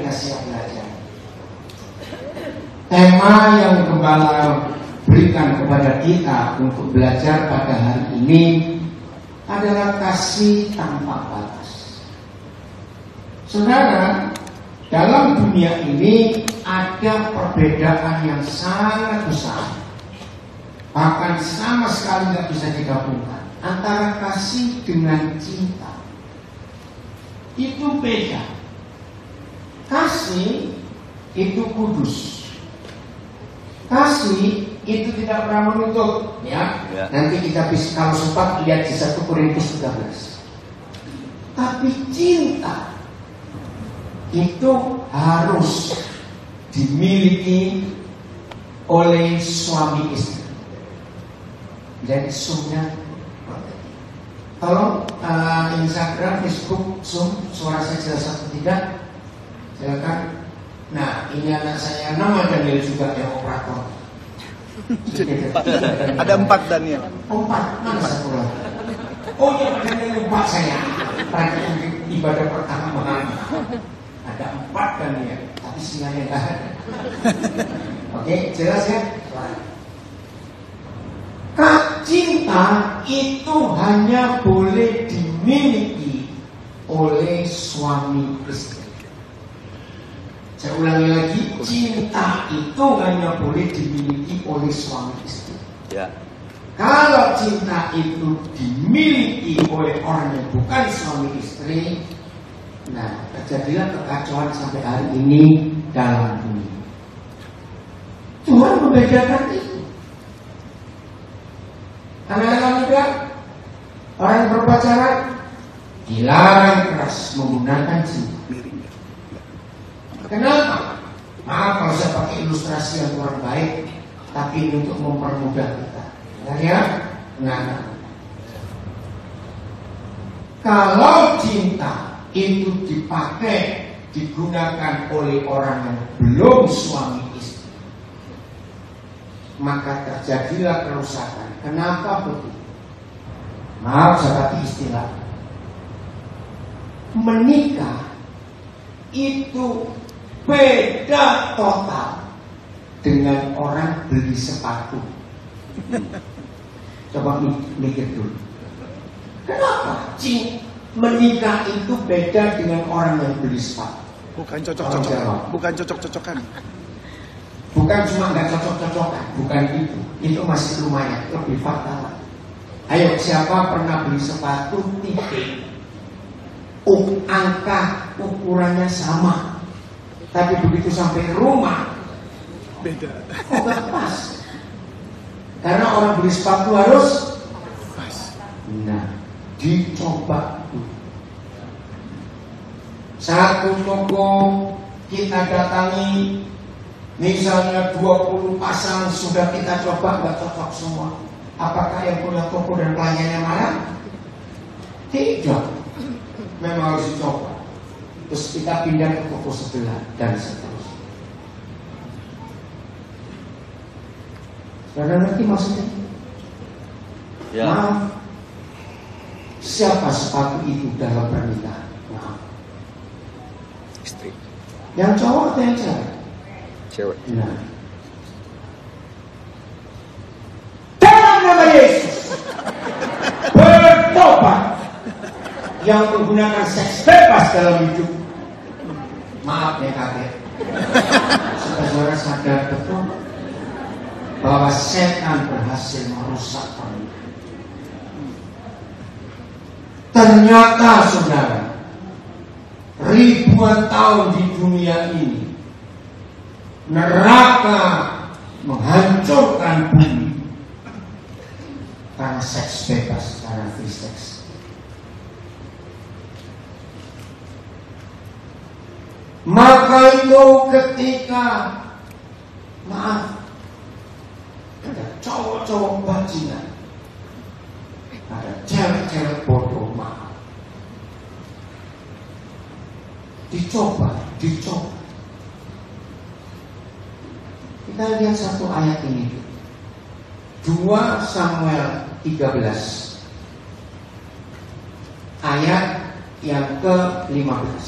kita siap belajar. Tema yang Gembala berikan kepada kita untuk belajar pada hari ini adalah kasih tanpa batas. Saudara, dalam dunia ini ada perbedaan yang sangat besar, bahkan sama sekali tidak bisa digabungkan, antara kasih dengan cinta. Itu beda. Kasih itu kudus. Kasih itu tidak pernah menuntut, ya. Nanti kita bisa kalau sempat lihat di 1 Korintus 13. Tapi cinta itu harus dimiliki oleh suami istri. Jadi Zoom-nya, tolong Instagram, Facebook, Zoom, suara saya jelas atau tidak? Silakan. Nah, ini anak saya, nama Daniel juga yang operator. Ada 4 Daniel. 4, mana satu lagi? Oh iya, Daniel lupa saya. Pada ibadah pertama ada 4 Daniel, tapi singanya nggak ada. Oke, jelas ya? Cinta itu hanya boleh dimiliki oleh suami istri. Saya ulangi lagi, cinta itu hanya boleh dimiliki oleh suami istri. Ya. Kalau cinta itu dimiliki oleh orang yang bukan suami istri, nah terjadilah kekacauan sampai hari ini dalam dunia. Tuhan membedakan itu. Anak-anak muda, orang yang berpacaran dilarang keras menggunakan cinta. Kenapa? Maaf kalau saya pakai ilustrasi yang kurang baik, tapi ini untuk mempermudah kita. Ya? Nah, kalau cinta itu dipakai, digunakan oleh orang yang belum suami istri, maka terjadilah kerusakan. Kenapa begitu? Maaf saya pakai istilah. Menikah itu beda total dengan orang beli sepatu. Coba mikir dulu. Kenapa? Menikah itu beda dengan orang yang beli sepatu. Bukan cocok-cocokan. Bukan cocok-cocokan. Bukan cuma nggak cocok-cocokan, bukan itu. Itu masih lumayan, lebih fatal. Ayo, siapa pernah beli sepatu titik? Angka ukurannya sama, tapi begitu sampai rumah beda. Nggak pas. Karena orang beli sepatu harus pas. Nah, dicoba dulu. Satu toko kita datangi, misalnya 20 pasang sudah kita coba, nggak cocok semua. Apakah yang punya toko dan pelayannya marah? Tidak. Memang harus dicoba. Terus kita pindah ke toko sebelah dan seterusnya. Saudara ngerti maksudnya? Ya. Maaf. Siapa sepatu itu dalam pernikahan? Maaf. Istri. Yang cowok atau yang cewek? Cewek. Nah. Dalam nama Yesus, bertobat. Yang menggunakan seks bebas dalam hidup. Maaf ya kakek. Saudara sadar betul bahwa setan berhasil merusak pernikahan. Ternyata saudara, ribuan tahun di dunia ini neraka menghancurkan bumi karena seks bebas, karena free sex. Maka itu ketika maaf ada cowok-cowok bajingan, ada cewek-cewek bodoh, maaf, dicoba. Kita lihat satu ayat ini, 2 Samuel 13 ayat yang ke-15.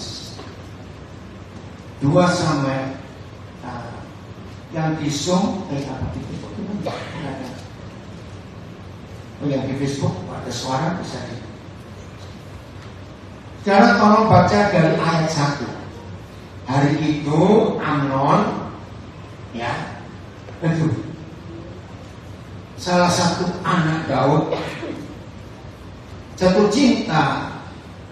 2 sampai yang di Zoom, apa di Facebook itu ada. Yang di Facebook ada suara bisa di. Sekarang tolong baca dari ayat 1. Hari itu Amnon, ya, itu salah satu anak Daud jatuh cinta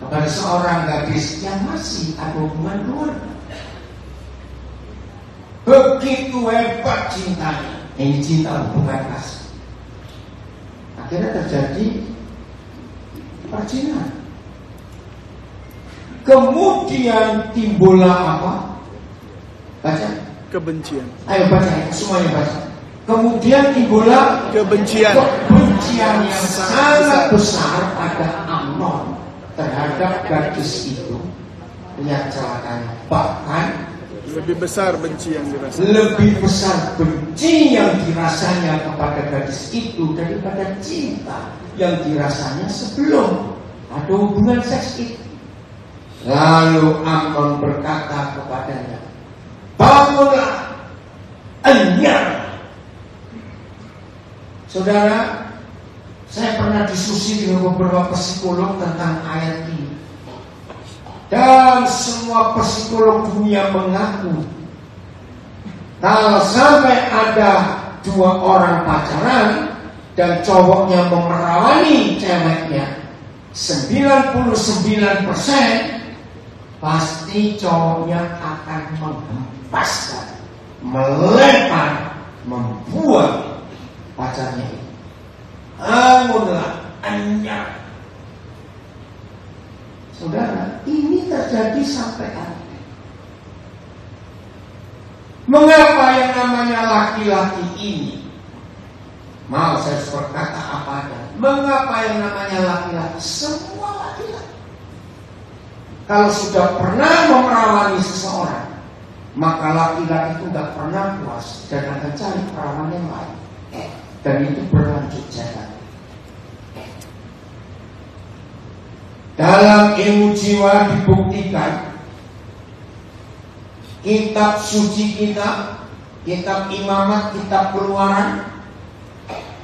kepada seorang gadis yang masih ada hubungan keluarga. Begitu hebat cintanya. Ini cinta bukan kasih. Akhirnya terjadi perjinahan. Kemudian timbullah apa? Baca. Kebencian. Ayo baca, semuanya baca. Kemudian timbullah Kebencian yang sangat besar pada Amnon terhadap gadis itu. Lihat celakanya. Bahkan lebih besar benci yang dirasakan. Lebih besar benci yang dirasanya kepada gadis itu daripada cinta yang dirasanya sebelum ada hubungan seks itu. Lalu Amnon berkata kepadanya, bangunlah, enyah. Saudara, saya pernah diskusi dengan beberapa psikolog tentang ayat ini. Dan semua psikolog dunia mengaku kalau sampai ada 2 orang pacaran dan cowoknya memerawani ceweknya 99% pasti cowoknya akan menghempaskan, melempar, membuang pacarnya itu. Bangunlah, enyah. Saudara, ini terjadi sampai hari ini. Mengapa yang namanya laki-laki ini, mau saya berkata apa adanya, mengapa yang namanya laki-laki, semua laki-laki, kalau sudah pernah memerawani seseorang, maka laki-laki itu tidak pernah puas dan akan cari perawan yang lain, dan itu berlanjut jalan. Dalam ilmu jiwa dibuktikan kitab suci kita, kitab imamat, kitab keluaran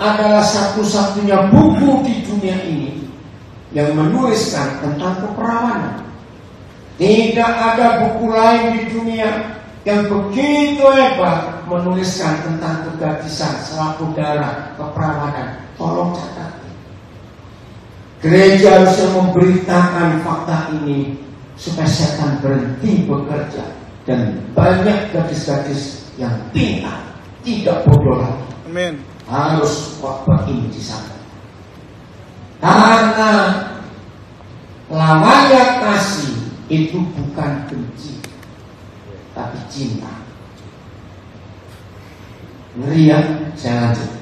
adalah satu-satunya buku di dunia ini yang menuliskan tentang keperawanan. Tidak ada buku lain di dunia yang begitu hebat menuliskan tentang kegadisan, selaput darah, keperawanan. Tolong catat. Gereja harusnya memberitakan fakta ini supaya setan berhenti bekerja dan banyak gadis-gadis yang pintar, tidak bodoh lagi. Amin. Harus khotbah ini di sana. Karena lawannya kasih itu bukan benci, tapi cinta. Ngeri ya? Saya lanjut.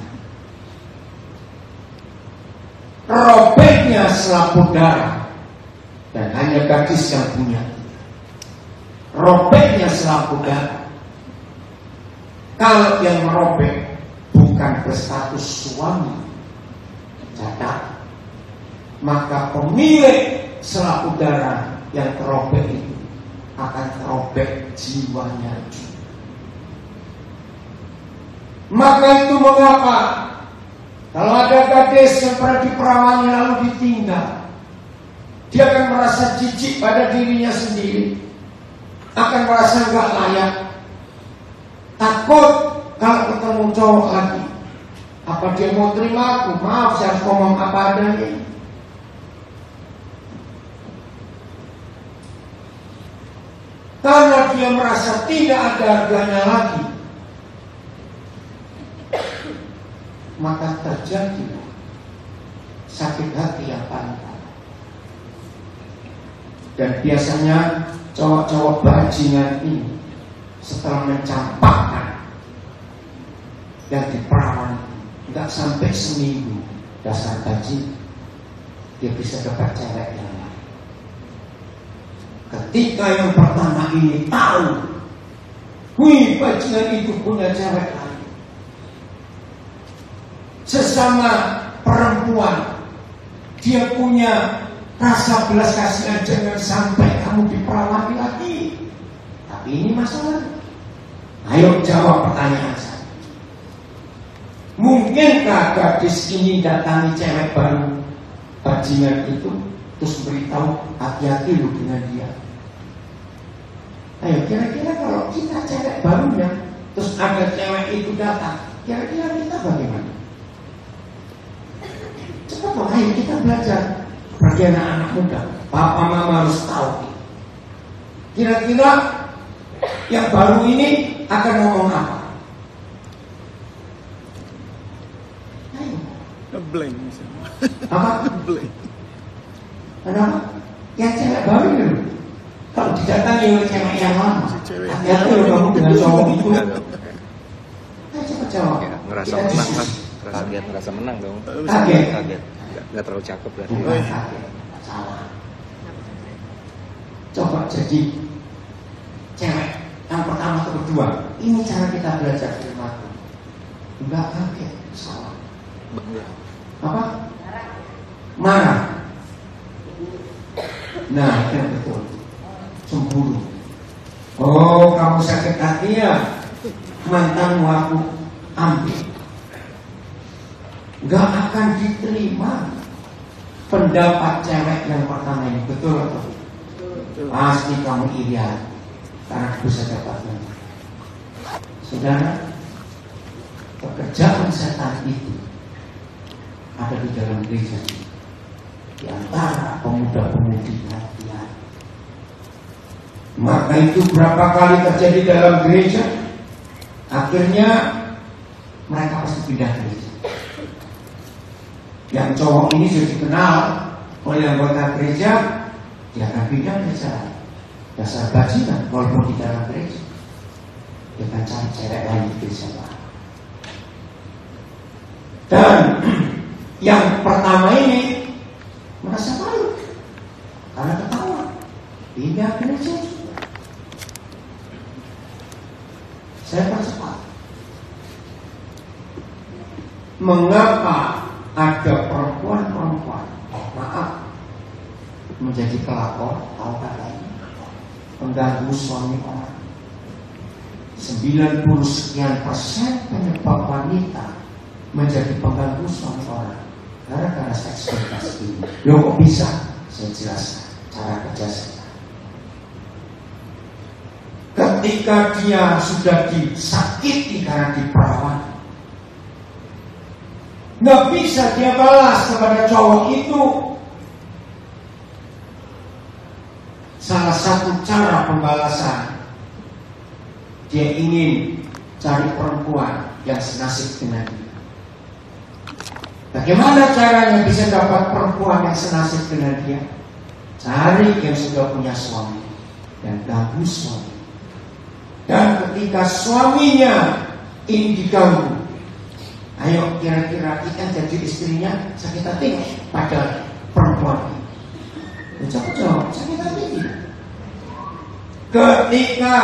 Robeknya selaput darah, dan hanya gadis yang punya. Robeknya selaput darah. Kalau yang merobek bukan berstatus suami, catat, maka pemilik selaput darah yang terobek itu akan terobek jiwanya juga. Maka itu mengapa kalau ada gadis yang pernah diperawani lalu ditinggal, dia akan merasa jijik pada dirinya sendiri, akan merasa enggak layak, takut kalau ketemu cowok lagi. Apa dia mau terima aku? Maaf, saya harus ngomong apa adanya. Karena dia merasa tidak ada harganya lagi, maka terjadi sakit hati yang paling parah. Dan biasanya cowok-cowok bajingan ini setelah mencampakkan yang diperawan, tidak sampai seminggu dasar gaji, dia bisa dapat cewek yang lain. Ketika yang pertama ini tahu, wih, bajingan itu punya cewek lain, sesama perempuan, dia punya rasa belas kasihan, jangan sampai kamu diperawani lagi. Tapi Tapi ini masalah. Ayo jawab pertanyaan saya. Mungkinkah gadis ini datangi cewek baru bajingan itu terus beritahu hati-hati lu dengan dia? Ayo kira-kira kalau kita cewek barunya terus ada cewek itu datang, kira-kira kita bagaimana? Cepat dong, ayo kita belajar bagi anak-anak muda. Papa mama harus tahu. Kira-kira yang baru ini akan ngomong apa? Ngeblank misalnya. Apa? Ngeblank. Kenapa? Yang cewek baru itu. Kalau didatangi oleh cewek yang lama, Si cewek. hati-hati loh kamu dengan cowok itu. Ayo cepat jawab. Ya, ngerasa Kita menang diskusi. kan? Ngerasa menang dong. Kaget. Kaget. Nggak terlalu cakep berarti. Bukan kaget, salah. Coba jadi cewek yang pertama atau kedua. Ini cara kita belajar firman. Enggak kaget, salah. Bangga. Apa? Marah. Nah, yang betul. Cemburu. Oh, kamu sakit hati ya? Mantanmu aku ambil. Gak akan diterima pendapat cewek yang pertama ini. Betul atau? Pasti kamu iri hati karena bisa dapatnya. Saudara, pekerjaan setan itu ada di dalam gereja, di antara pemuda-pemudi latihan. Maka itu berapa kali terjadi dalam gereja, akhirnya mereka pasti pindah gereja. Yang cowok ini sudah dikenal oleh anggota gereja, dia akan pindah gereja. Dasar bajingan walaupun di dalam gereja, dia akan cari cewek lain di gereja lain. Dan yang pertama ini merasa malu karena ketawa, pindah gereja juga. Saya percepat. Mengapa ada perempuan-perempuan, maaf, menjadi pelakor, tahu kata ini, mengganggu suami orang? 90% penyebab wanita menjadi pengganggu suami orang gara-gara seks bebas ini. Loh kok bisa? Saya jelaskan cara kerja saya. Ketika dia sudah disakiti karena diperawan, nggak bisa dia balas kepada cowok itu. Salah satu cara pembalasan, dia ingin cari perempuan yang senasib dengan dia. Bagaimana caranya bisa dapat perempuan yang senasib dengan dia? Cari yang sudah punya suami dan ganggu suami. Dan ketika suaminya ini diganggu, ayo kira-kira kita jadi istrinya sakit hati pada perempuan ini. Coba sakit hati. Ketika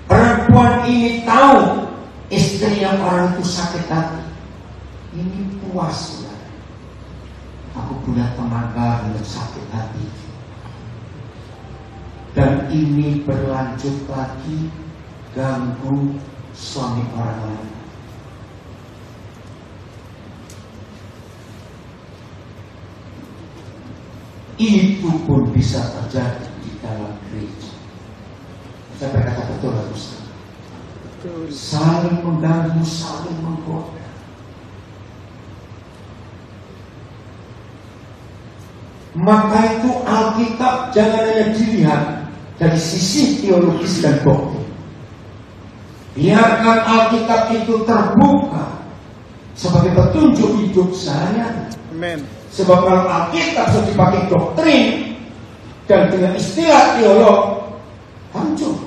perempuan ini tahu istrinya orang itu sakit hati, ini puas ya. Aku punya teman baru yang sakit hati. Dan ini berlanjut lagi ganggu suami orang lain. Itu pun bisa terjadi di dalam gereja. Saya berkata betul Ustaz. Saling mengganggu, saling menggoda. Maka itu Alkitab jangan hanya dilihat dari sisi teologis dan doktrin. Biarkan Alkitab itu terbuka sebagai petunjuk hidup saya. Amen. Sebab kalau Alkitab sudah dipakai doktrin dan dengan istilah teolog, hancur.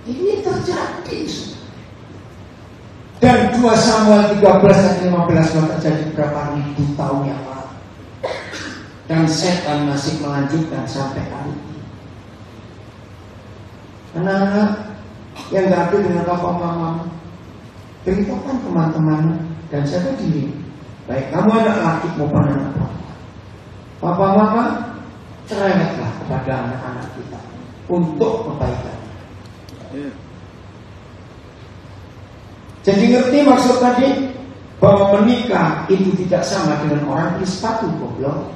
Ini terjadi. Dan 2 Samuel 13 dan 15 terjadi berapa ribu tahun yang lalu. Dan setan masih melanjutkan sampai hari ini. Anak-anak yang gak adil dengan papa mama, beritahukan teman-teman dan jaga diri. Baik kamu anak laki maupun anak perempuan. Papa mama cerewetlah kepada anak-anak kita untuk kebaikan. Ya. Jadi ngerti maksud tadi bahwa menikah itu tidak sama dengan orang beli sepatu, goblok.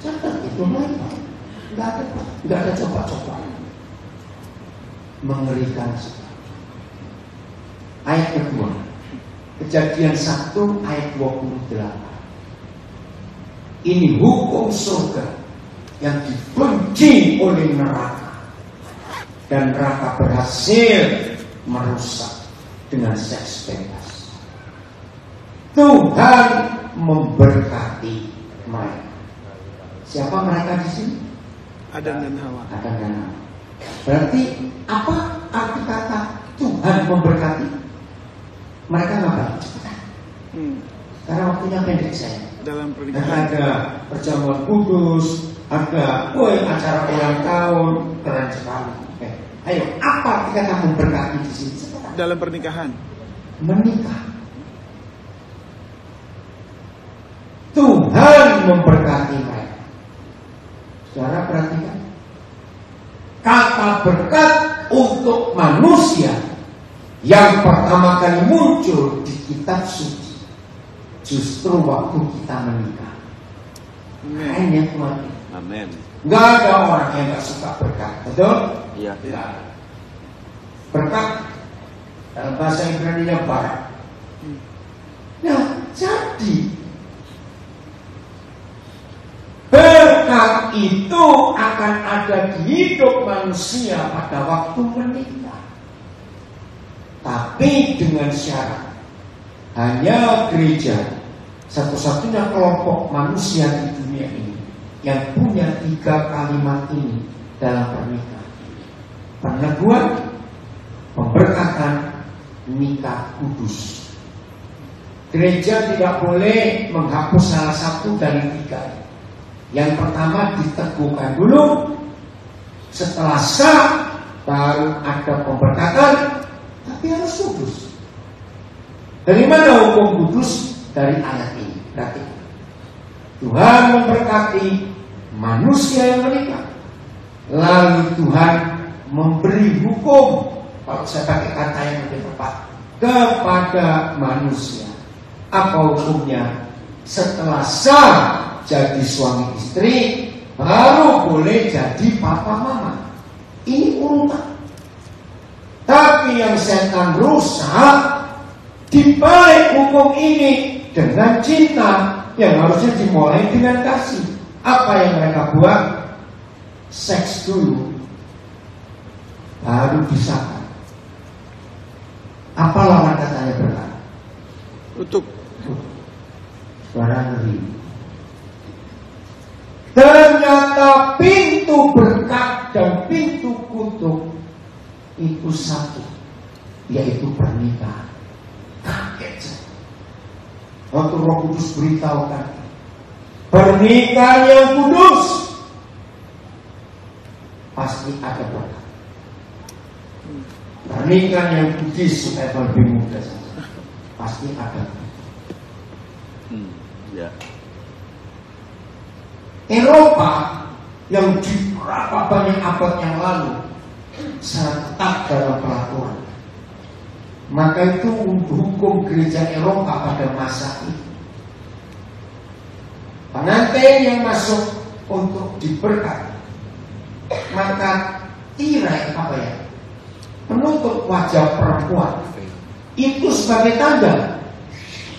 Catat itu baik-baik. Nggak ada coba-coba. Mengerikan sekali. Ayat kedua, Kejadian 1 ayat 28. Ini hukum surga yang dibenci oleh neraka, dan neraka berhasil merusak dengan seks bebas. Tuhan memberkati mereka. Siapa mereka di sini? Adam dan Hawa. Adam dan Hawa. Berarti apa arti kata Tuhan memberkati? Mereka ngapain? Cepetan. Karena waktunya pendek saya. Dalam Dan pernikahan. ada perjamuan kudus, ada acara ulang tahun, keren sekali. Ayo, apa arti kata memberkati di sini? Cepetan. Dalam pernikahan. Menikah. Tuhan memberkati mereka. Saudara perhatikan. Kata berkat untuk manusia yang pertama kali muncul di kitab suci justru waktu kita menikah. Keren ya Tuhan. Amin. Gak ada orang yang gak suka berkat, betul? Iya. Gak ada. Berkat dalam bahasa Ibrani-nya barak. Nah, jadi berkat itu akan ada di hidup manusia pada waktu menikah. Tapi dengan syarat, hanya gereja satu-satunya kelompok manusia di dunia ini yang punya 3 kalimat ini dalam pernikahan: peneguhan, pemberkatan, nikah kudus. Gereja tidak boleh menghapus salah satu dari 3. Yang pertama diteguhkan dulu, setelah sah baru ada pemberkatan, tapi harus kudus. Dari mana hukum kudus? Dari ayat ini. Berarti Tuhan memberkati manusia yang menikah, lalu Tuhan memberi hukum, kalau saya pakai kata yang lebih tepat, kepada manusia. Apa hukumnya? Setelah sah jadi suami istri, baru boleh jadi papa mama. Ini urutan. Tapi yang setan rusak di balik hukum ini dengan cinta yang harusnya dimulai dengan kasih. Apa yang mereka buat? Seks dulu, baru disahkan. Apa lawan katanya berkat? Tutup. Suara ngeri. Ternyata pintu berkat dan pintu kutuk itu satu, yaitu pernikahan. Kaget saya waktu Roh Kudus beritahukan pernikahan yang kudus pasti ada berkat. Pernikahan yang kudus supaya lebih mudah saja, pasti ada. Ya. Eropa yang di berapa banyak abad yang lalu sangat ketat dalam peraturan. Maka itu hukum gereja Eropa pada masa itu, pengantin yang masuk untuk diberkati, maka tirai apa ya, penutup wajah perempuan itu sebagai tanda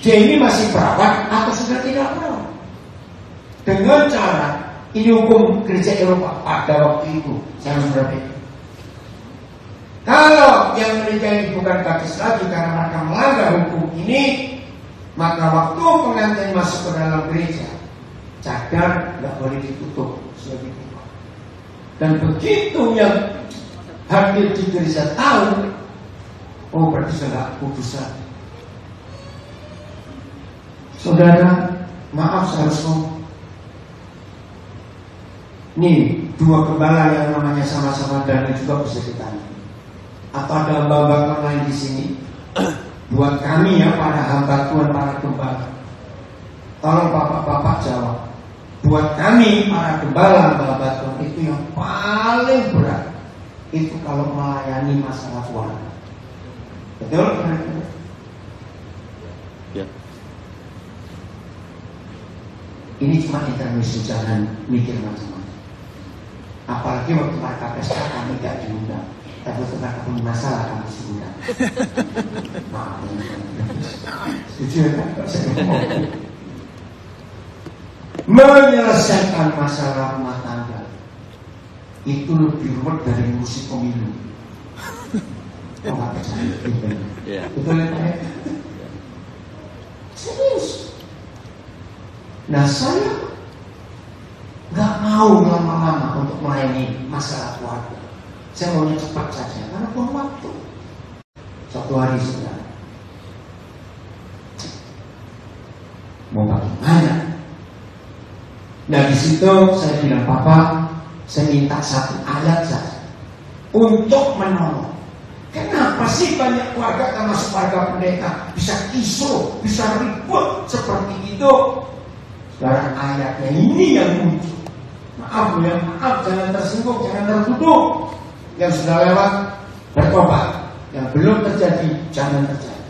dia ini masih perawat atau sudah tidak perawat. Dengan cara ini hukum gereja Eropa pada waktu itu sangat berbeda. Kalau yang menikah ini bukan gadis lagi karena mereka melanggar hukum ini, maka waktu pengantin masuk ke dalam gereja, cadar nggak boleh ditutup sebagai itu. Dan begitu yang hadir di gereja tahu, oh berarti sudah kudus lagi. Saudara, maaf saya harus ngomong. Nih, 2 gembala yang namanya sama-sama dan juga bisa ditanya. Apa ada hamba-hamba lain di sini? Buat kami ya, para hamba Tuhan, para gembala. Tolong bapak-bapak jawab. Buat kami para gembala Babatun itu yang paling berat itu kalau melayani masalah keluarga. Betul? Ya. Ini cuma intermezzo, jangan mikir macam-macam. Apalagi waktu mereka pesta kami gak diundang. Tapi waktu mereka punya masalah kami diundang. Maaf, setuju kan? Saya ngomong. Menyelesaikan masalah rumah tangga itu lebih rumit dari ngurusi pemilu. Oh, nggak percaya? Ya. Betul ya? Serius. Nah, saya nggak mau lama-lama untuk melayani masalah keluarga. Saya maunya cepat saja karena buang waktu. Suatu hari sudah mau bagaimana? Nah di situ saya bilang, Papa, saya minta satu ayat saja untuk menolong. Kenapa sih banyak keluarga, termasuk keluarga pendeta, bisa kisruh, bisa ribut seperti itu? Sekarang ayatnya ini yang muncul. Maaf ya, maaf, jangan tersinggung, jangan tertuduh. Yang sudah lewat, bertobat. Yang belum terjadi, jangan terjadi.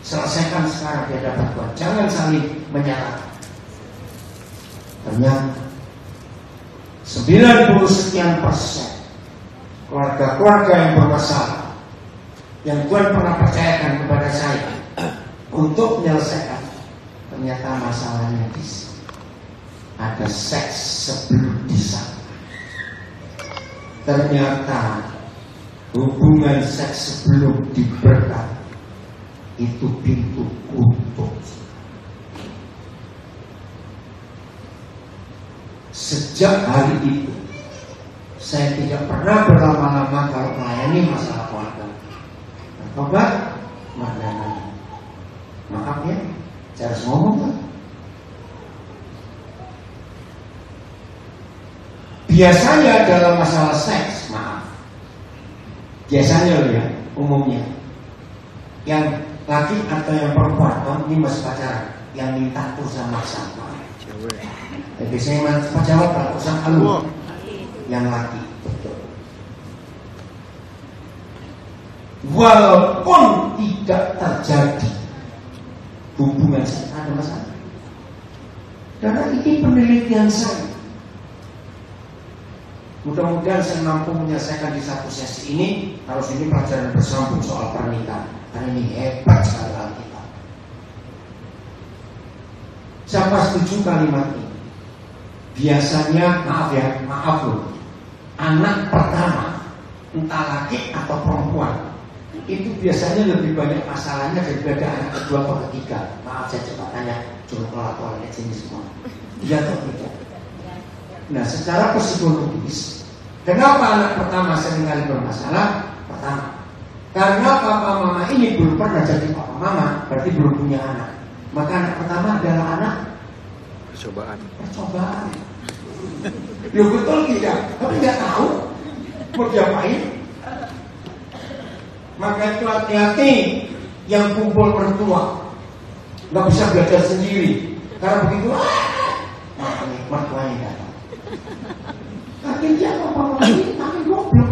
Selesaikan sekarang di hadapan Tuhan. Jangan saling menyalahkan. Ternyata 90% keluarga-keluarga yang bermasalah yang Tuhan pernah percayakan kepada saya untuk menyelesaikan, ternyata masalahnya di sini. Ada seks sebelum disana. Ternyata hubungan seks sebelum diberkati itu pintu kuntup. Sejak hari itu saya tidak pernah berlama-lama kalau melayani masalah keluarga. Bertobat, mana? Maaf ya, saya harus ngomong kan. Biasanya dalam masalah seks, maaf. Biasanya loh ya, umumnya yang laki atau yang perempuan, ini masih pacaran, yang minta urusan maksa. Tapi saya jawab kalau urusan halu yang laki, betul. Walaupun tidak terjadi hubungan seks, ada masalah. Karena ini penelitian saya. Mudah-mudahan saya mampu menyelesaikan di satu sesi ini. Harus ini pelajaran bersambung soal pernikahan. Karena ini hebat sekali Alkitab. Siapa setuju kalimat ini? Biasanya, maaf loh, anak pertama, entah laki atau perempuan, itu biasanya lebih banyak masalahnya daripada anak kedua atau ketiga. Maaf, saya coba tanya, cuma kalau lihat sini semua. Iya atau tidak? Nah, secara psikologis, kenapa anak pertama seringkali bermasalah? Pertama, karena papa mama ini belum pernah jadi papa mama, berarti belum punya anak. Maka anak pertama adalah anak percobaan. Ya betul tidak, tapi nggak tahu mau diapain. Maka itu hati-hati yang kumpul mertua, nggak bisa belajar sendiri. Karena begitu, makanya mertuanya datang. Tapi dia apa ini, tapi goblok,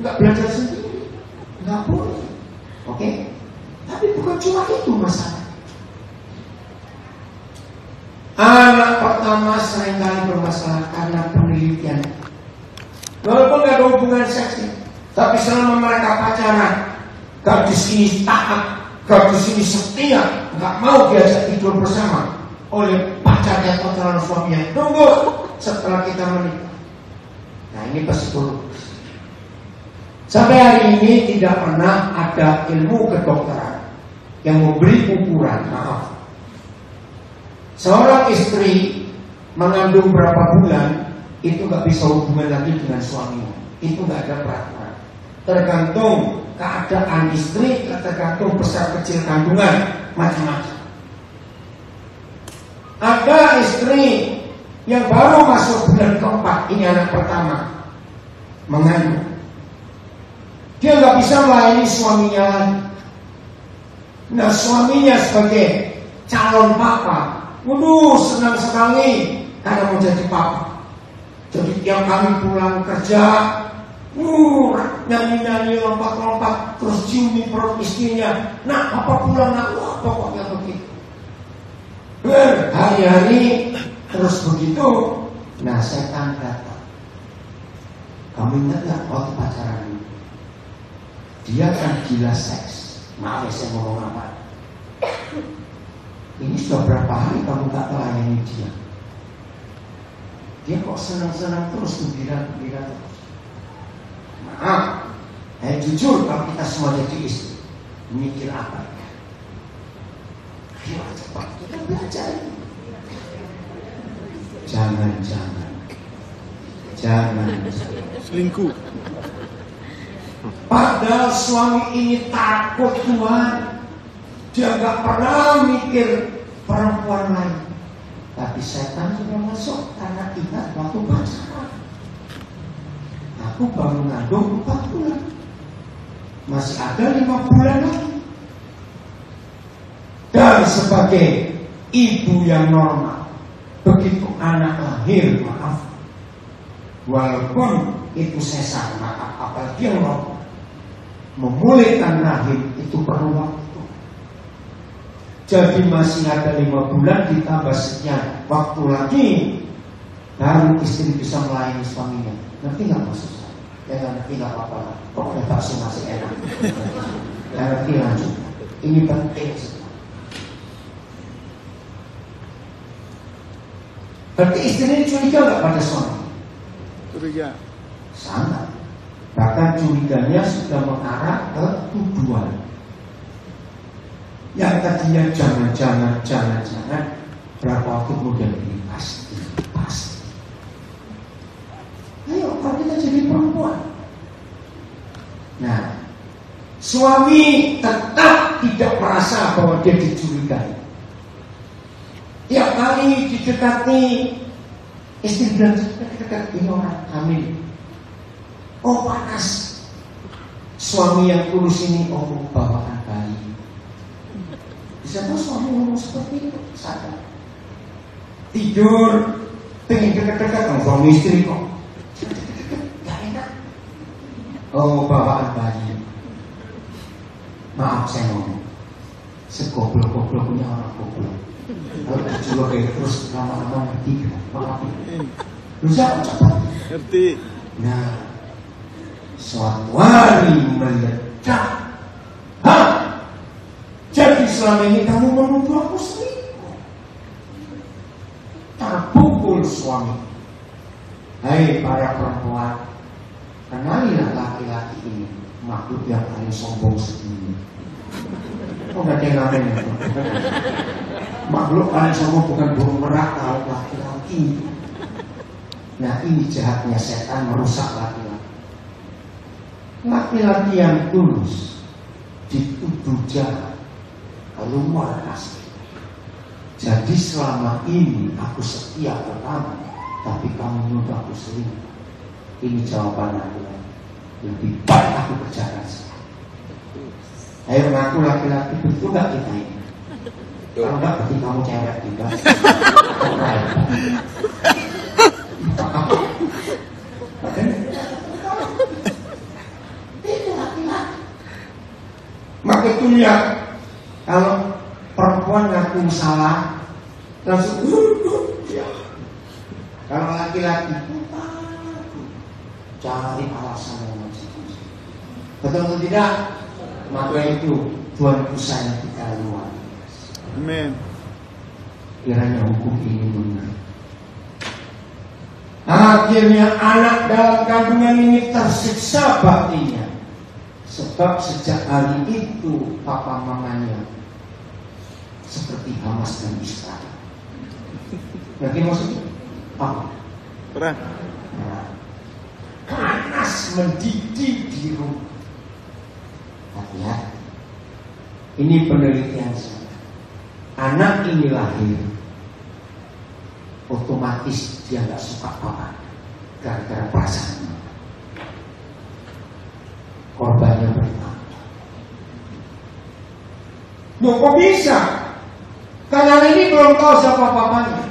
nggak belajar sendiri, nggak boleh. Oke? Tapi bukan cuma itu masalah. Anak pertama seringkali bermasalah karena penelitian. Walaupun nggak ada hubungan seks, tapi selama mereka pacaran, gadis ini taat, gadis ini setia, nggak mau diajak tidur bersama oleh pacarnya atau calon suaminya. Tunggu setelah kita menikah. Nah ini psikologis. Sampai hari ini tidak pernah ada ilmu kedokteran yang memberi ukuran. Maaf, seorang istri mengandung berapa bulan itu nggak bisa hubungan lagi dengan suaminya. Itu nggak ada peraturan. Tergantung keadaan istri, tergantung besar kecil kandungan, macam-macam. Ada istri yang baru masuk bulan keempat, ini anak pertama, mengandung. Dia nggak bisa melayani suaminya lagi. Nah suaminya sebagai calon papa Waduh, senang sekali karena mau jadi papa. Jadi tiap kali pulang kerja, nyanyi-nyanyi, lompat-lompat, terus ciumi perut istrinya. Nak, papa pulang, nak. Wah, pokoknya begitu. Hari-hari terus begitu. Nah, setan datang. Kamu ingat gak waktu pacaran ini? Dia kan gila seks. Maaf ya saya ngomong apa. Ini sudah berapa hari kamu tak melayani dia? Dia kok senang-senang terus, gembira-gembira terus. Maaf, jujur kalau kita semua jadi istri, mikir apa ya? Ayo cepat kita belajar. Jangan. Selingkuh. Padahal suami ini takut Tuhan. Dia gak pernah mikir perempuan lain. Tapi setan sudah masuk karena ingat waktu pacaran. Aku baru ngandung 4 bulan. Masih ada 5 bulan lagi. Dan sebagai ibu yang normal, begitu anak lahir, maaf, walaupun itu sesar, maka apalagi yang normal, memulihkan rahim itu perlu waktu. Jadi masih ada 5 bulan ditambah sekian waktu lagi, baru istri bisa melayani suaminya. Ngerti nggak maksud saya? Ya nggak ngerti nggak apa-apa. Pokoknya bakso masih enak. Ya ngerti lanjut. Ini penting sekali. Berarti istrinya curiga nggak pada suami? Curiga. Sangat. Bahkan curiganya sudah mengarah ke tuduhan. Yang tadinya jangan, berapa waktu kemudian ini pasti. Ayo, kalau kita jadi perempuan. Nah, suami tetap tidak merasa bahwa dia dicurigai. Tiap kali didekati, istri bilang dekat ini orang hamil. Oh panas. Suami yang tulus ini, oh bawaan bayi. Bisa tuh suami ngomong seperti itu, sadar. Tidur, pengen dekat-dekat sama suami istri kok. Gak enak. Oh bawaan bayi. Maaf saya ngomong, segoblok-gobloknya orang goblok. Kalau juga kayak terus lama-lama ngerti, maaf. Lu siapa cepat? Ngerti. Nah, suatu hari meledak. Jadi selama ini kamu menuduh aku selingkuh. Terpukul suami. Hai para perempuan, kenalilah laki-laki ini, makhluk yang paling sombong sedunia. Oh gak ada yang lain. Makhluk paling sombong bukan burung merak, tahu laki-laki. Nah ini jahatnya setan merusak laki-laki. Laki-laki yang tulus dituduh jahat, lalu marah. Jadi selama ini aku setia kepadamu, tapi kamu menuduh aku selingkuh. Ini jawaban aku. Lebih baik aku berjalan sekarang. Ayo ngaku laki-laki, betul gak kita ini? Kalau enggak berarti kamu cewek juga. Itu laki-laki. Maka itu lihat, kalau perempuan ngaku salah, langsung ya. Kalau laki-laki cari alasan yang macam-macam. Betul atau tidak? Maka itu Tuhan sayang kita luar biasa. Amin. Kiranya hukum ini benar. Akhirnya anak dalam kandungan ini tersiksa batinnya. Sebab sejak hari itu papa mamanya seperti Hamas dan Israel. Ngerti maksudnya? Apa? Perang. Nah, panas mendidih di rumah. Hati-hati. Ini penelitian saya. Anak ini lahir, otomatis dia nggak suka papa gara-gara perasaan. Korbannya bertambah. Loh kok bisa? Karena ini belum tahu siapa bapaknya.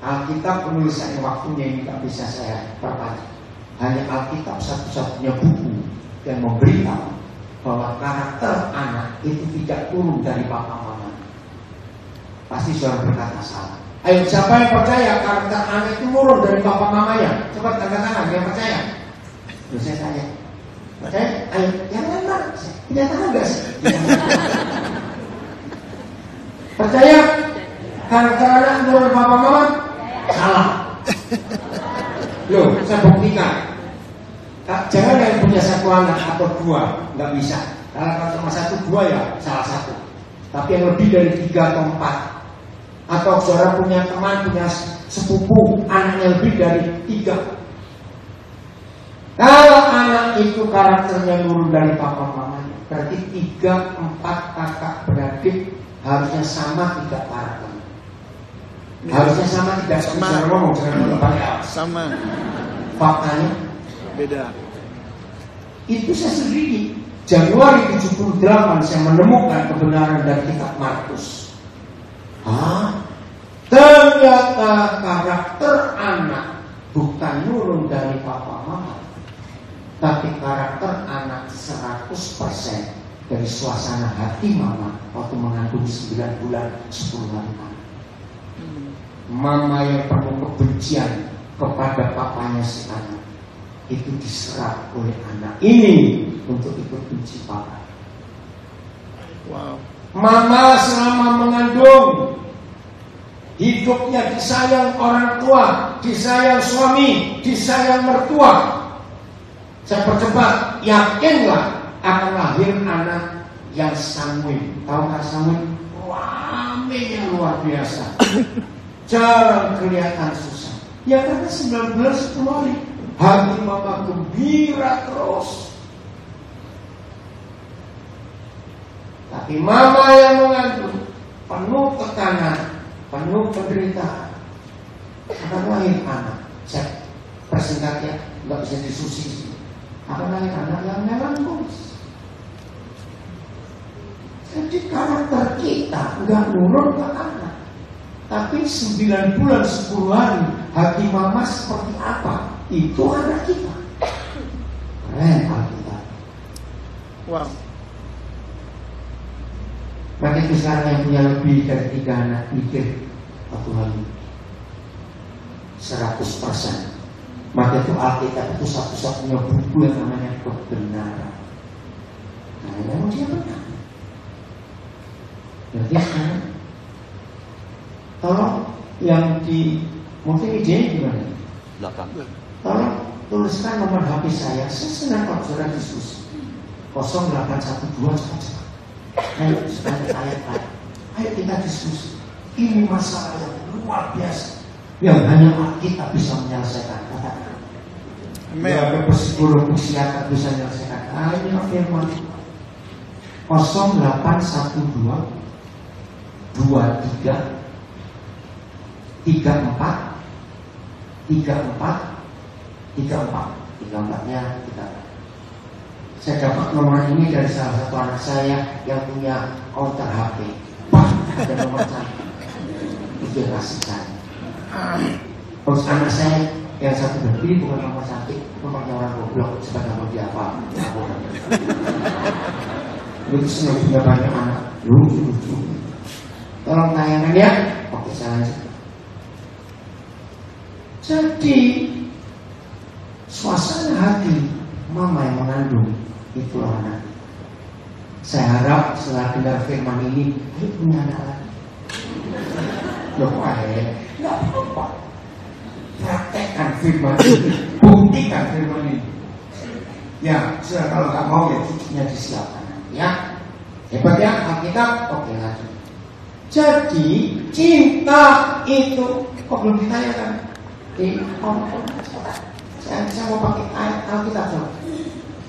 Alkitab penulisan waktunya ini tak bisa saya perpanjang. Hanya Alkitab satu-satunya buku yang memberitahu bahwa karakter anak itu tidak turun dari papa mama. Pasti saudara berkata salah. Ayo, siapa yang percaya karakter anak itu turun dari papa mamanya? Coba tanda tangan yang percaya. Terus saya tanya, percaya? Ayo, yang lain mana? Punya tangan gak sih? Percaya karakter anak turun dari papa mama? Salah. Loh, saya buktikan. Jangan yang punya satu anak atau dua, nggak bisa. Kalau cuma satu dua ya salah satu. Tapi yang lebih dari 3 atau 4, atau saudara punya teman, punya sepupu, anaknya lebih dari 3. Kalau anak itu karakternya nurun dari papa mamanya, berarti 3, 4 kakak beradik harusnya sama 3 karakter. Harusnya sama, tidak bisa ngomong, Sama. Faktanya Beda. itu saya sendiri Januari 78 saya menemukan kebenaran dari kitab Markus. Ternyata karakter anak bukan nurun dari papa mama, tapi karakter anak 100% dari suasana hati mama waktu mengandung 9 bulan 10 hari. Mama yang penuh kebencian kepada papanya si anak itu diserap oleh anak ini untuk ikut benci papa. Wow. Mama selama mengandung hidupnya disayang orang tua, disayang suami, disayang mertua. Saya percepat, yakinlah akan lahir anak yang sanguin. Tahu nggak sanguin? Ramenya luar biasa. Jarang kelihatan susah. Ya karena 9 bulan 10 hari hati mama gembira terus. Tapi mama yang mengandung penuh tekanan, penuh penderitaan, akan lahir anak. Saya persingkat ya, nggak bisa disusi. Akan lahir anak yang melankos. Jadi karakter kita nggak nurun ke anak. Tapi 9 bulan 10 hari hati mama seperti apa? Itu anak kita. Keren Alkitab. Wow. Maka itu sekarang yang punya lebih dari 3 anak mikir waktu lalu 100%. Maka itu Alkitab itu satu-satunya buku yang namanya kebenaran. Nah, memang dia benar. Berarti sekarang tolong yang di mungkin ide gimana? Belakang. Tolong tuliskan nomor HP saya senang kalau saudara diskusi 0812 cepat. Ayo sekali ayat-ayat. Ayo kita diskusi. Ini masalah yang luar biasa yang hanya kita bisa menyelesaikan. Katakan. Ya, psikolog psikiater bisa menyelesaikan. Ini firman 0812 23 34-nya kita. Saya dapat nomor ini dari salah satu anak saya yang punya counter HP. Pak, ada nomor saya. Itu yang kasih saya. Terus anak saya yang satu berdiri bukan nomor cantik, nomornya orang goblok sebagai nomor dia apa? Begitu senang punya banyak anak, lucu. Tolong tayangan ya. Oke, saya lanjut. Jadi suasana hati mama yang mengandung itulah anak. Saya harap setelah dengar firman ini, ayo punya anak lagi. Loh, nggak apa-apa. Praktekkan firman ini, buktikan firman ini. Ya, sudah kalau nggak mau ya cucunya disiapkan. Ya, hebat ya Alkitab. Oke, lanjut. Jadi cinta itu kok belum ditanyakan? Saya mau pakai ayat Alkitab.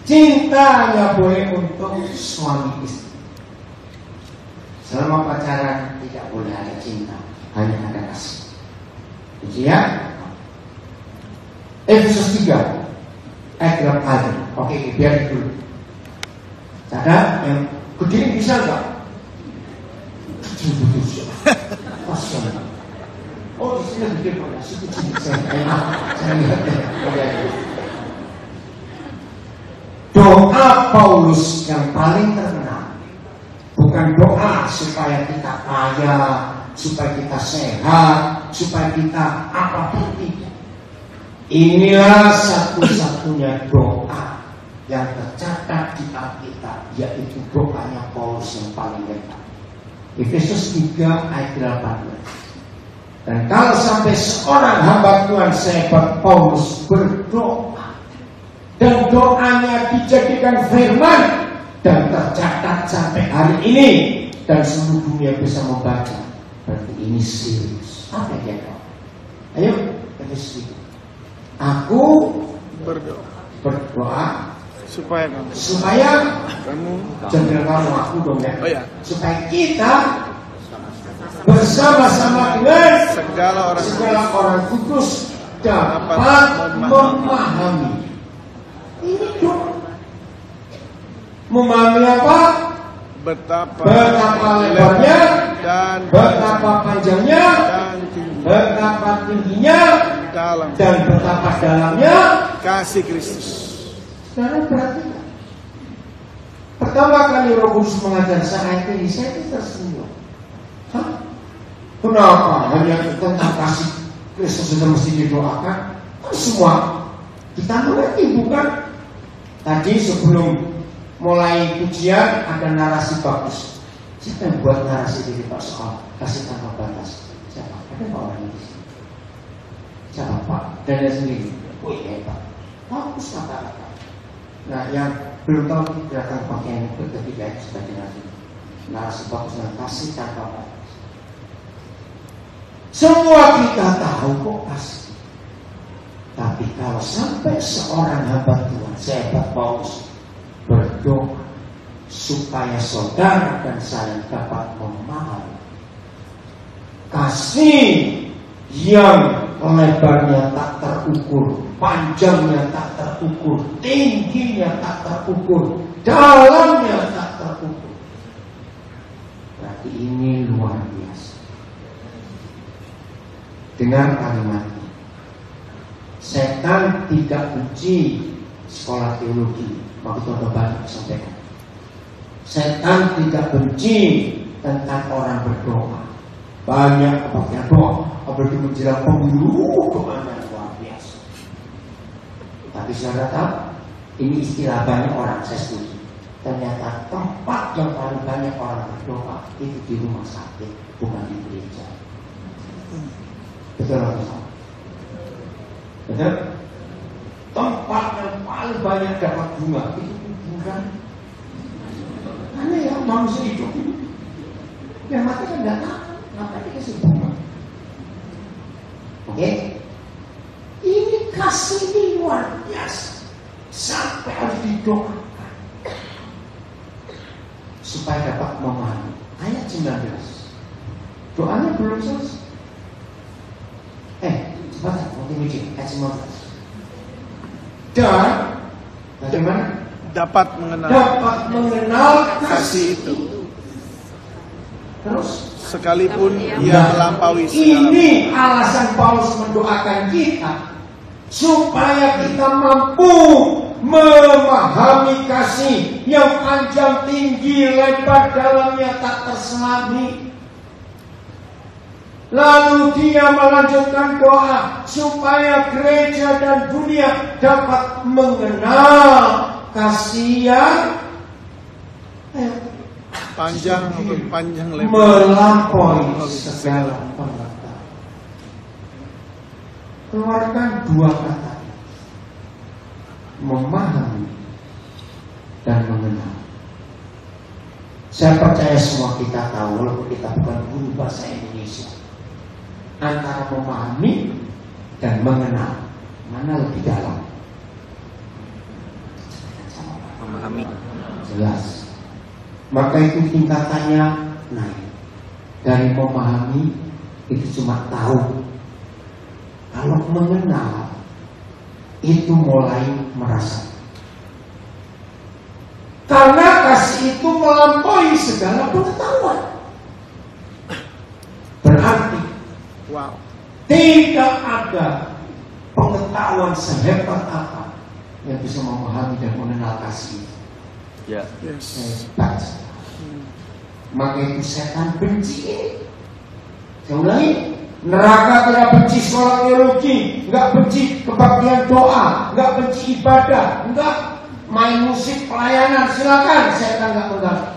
Cinta nggak boleh untuk suami istri. Selama pacaran tidak boleh ada cinta, hanya ada kasih. Jadi ya, Efesus 3 ayat 8. Oke, biar dulu. Ada yang gede bisa nggak? kosong. Oh, di sini gede pada situ saya lihat ya. Doa Paulus yang paling terkenal bukan doa supaya kita kaya, supaya kita sehat, supaya kita apapun itu. Inilah satu-satunya doa yang tercatat di Alkitab, yaitu doanya Paulus yang paling lengkap. Efesus 3 ayat 18. Dan kalau sampai seorang hamba Tuhan sehebat Paulus berdoa dan doanya dijadikan firman dan tercatat sampai hari ini dan seluruh dunia bisa membaca, berarti ini serius. Apa dia doa? Ayo, Efesus 3. Aku berdoa supaya kamu jangan kamu aku dong ya. Oh ya. Supaya kita bersama-sama dengan segala orang kudus dapat memahami. Ini doa. Memahami apa? Betapa lebarnya dan betapa panjangnya dan betapa tingginya dalam dan betapa dalamnya kasih Kristus. Sekarang perhatikan. Pertama kali Roh Kudus mengajar saya itu tersenyum. Hah? Kenapa hanya tentang kasih Kristus itu mesti didoakan? Kan semua kita mengerti, bukan? Tadi sebelum mulai pujian ada narasi bagus. Siapa yang buat narasi di Pak soal kasih tanpa batas? Siapa? Ada Pak orang ini? Siapa Pak? Dan dia sendiri. Wih hebat. Bagus kata-kata. Nah yang belum tahu kita akan pakai yang ketiga sebagai narasi bagus dan kasih tanpa batas. Semua kita tahu kok pasti. Tapi kalau sampai seorang hamba Tuhan sehebat Paulus berdoa supaya saudara dan saya dapat memahami kasih yang lebarnya tak terukur, panjangnya tak terukur, tingginya tak terukur, dalamnya tak terukur. Berarti ini luar biasa. Dengar kalimat ini. Setan tidak benci sekolah teologi. Waktu itu banyak sampaikan. Setan tidak benci tentang orang berdoa. Banyak pakai doa, apalagi menjelang pemilu, doanya luar biasa. Tapi saudara tahu, ini istilah banyak orang, saya setuju. Ternyata tempat yang paling banyak orang berdoa itu di rumah sakit, bukan di gereja. Betul atau salah? Betul? Tempat yang paling banyak dapat bunga itu bukan. Karena ya manusia hidup ini yang mati kan tidak tahu ngapain dikasih bunga. Oke? Ini kasih ini luar biasa sampai harus didoakan supaya dapat memahami. Ayat 19. Doanya belum selesai. Cepat, nanti mikir. Ayat 19. Dan bagaimana? Dapat mengenal kasih itu. Terus Sekalipun ia melampaui segala. Ini alasan Paulus mendoakan kita supaya kita mampu memahami kasih yang panjang, tinggi, lebar, dalamnya tak terselami. Lalu dia melanjutkan doa supaya gereja dan dunia dapat mengenal kasih yang panjang lebar, melampaui segala pengetahuan. Keluarkan dua kata: memahami dan mengenal. Saya percaya semua kita tahu, walaupun kita bukan guru bahasa Indonesia, antara memahami dan mengenal, mana lebih dalam? Memahami. Jelas. Maka itu tingkatannya naik. Dari memahami itu cuma tahu. Kalau mengenal itu mulai merasa. Karena kasih itu melampaui segala pengetahuan. Berarti Wow. Tidak ada pengetahuan sehebat apa yang bisa memahami dan mengenal kasih. Ya. Yes. Hebat. Maka itu setan benci. Saya ulangi, neraka tidak benci sholat teologi, nggak benci kebaktian doa, nggak benci ibadah, nggak main musik pelayanan, silakan, setan nggak mengganggu.